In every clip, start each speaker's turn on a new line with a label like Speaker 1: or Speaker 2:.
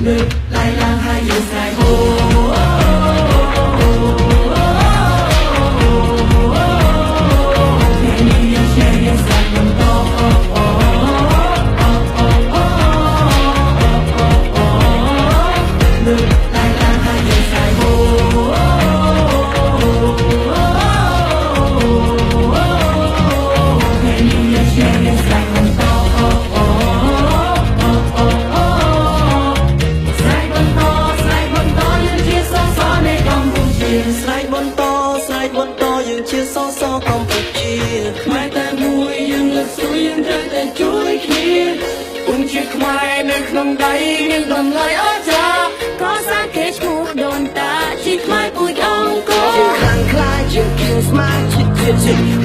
Speaker 1: លើកឡាយឡើងហើយយើងស្រែកហូថ្ងៃនេះយើងជាយើងស្រែកបន្តលើកឡាយឡើងហើយយើងស្រែកហូថ្ងៃនេះយើងជាយើងស្រែកបន្តជាសសកម្ពុជាខ្មែរតែមួយយើងលើកស្ទួយយើងត្រូវតែជួយគ្នាពុំជាខ្មែរនៅក្នុងដៃមានតម្លៃអស្ចារ្យក៏សាងគេឈ្មោះដូនតាជាខ្មែរពូជអង្គរជាខ្លាំងខ្លាជាគៀងស្មារតី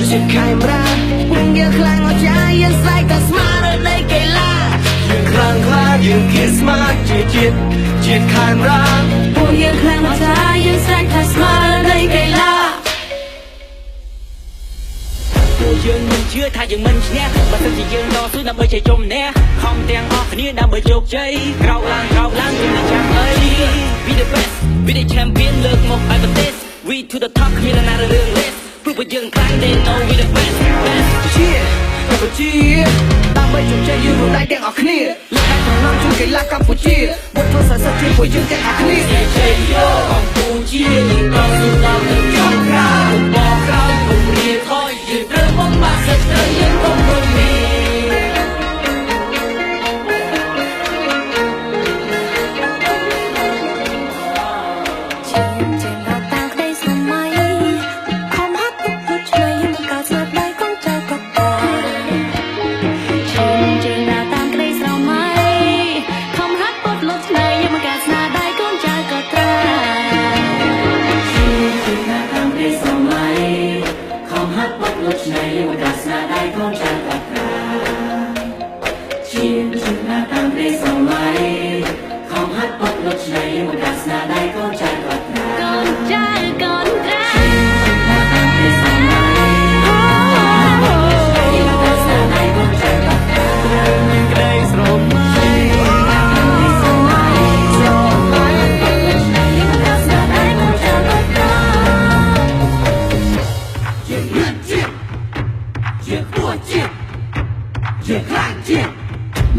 Speaker 1: ជាខេមរាពុំយើងខ្លាំងអស្ចារ្យយើងស្រែកតែស្មារតីកីឡាយើងខ្លាំងខ្លាយើងគៀងស្មារតីជាខេមរាពុំយើងខ្លាំងអស្ចារ្យយើងស្រែកតែស្មារតីកីឡា
Speaker 2: យើងមិនជឿថាយើងមិនឈ្នះបើសិនជាយើងតស៊ូដើម្បីជ័យជំនះខំទាំងអស់គ្នាដើម្បីជោគជ័យក្រោកឡើងយើងនឹងចាំអី We the best We the champion លើកមកឲ្យប្រទេស We to the top គ្មានណារឿង list ព្រោះបើយើងខ្លាំង They know we the best ជាកម្ពុជាដើម្បីជោគជ័យយើងរួមដៃទាំងអស់គ្នាលើកដៃប្រណាំជួយកីឡាកម្ពុជាវត្តធ្វើសរសើរជាពួកយើងទាំងអស់គ្នាជ័យយកកម្ពុជាយើងតស៊ូដល់ទៅចុងក្រោយមកក្រោយគំរាថយយើងត្រូវបំផាក់សេចក្តីយើងកុំរំលី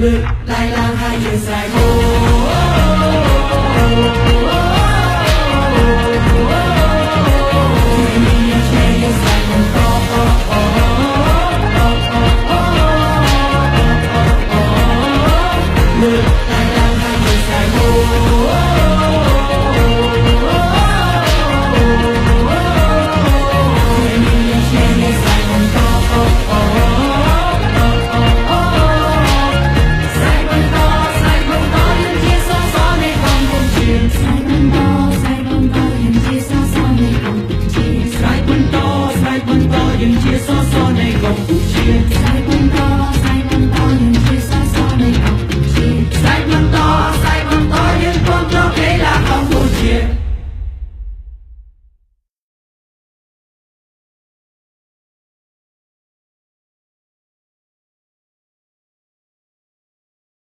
Speaker 1: លើកឡាយឡើងហើយយើងស្រែកហូថ្ងៃនេះយើងជាយើងស្រែកបន្ត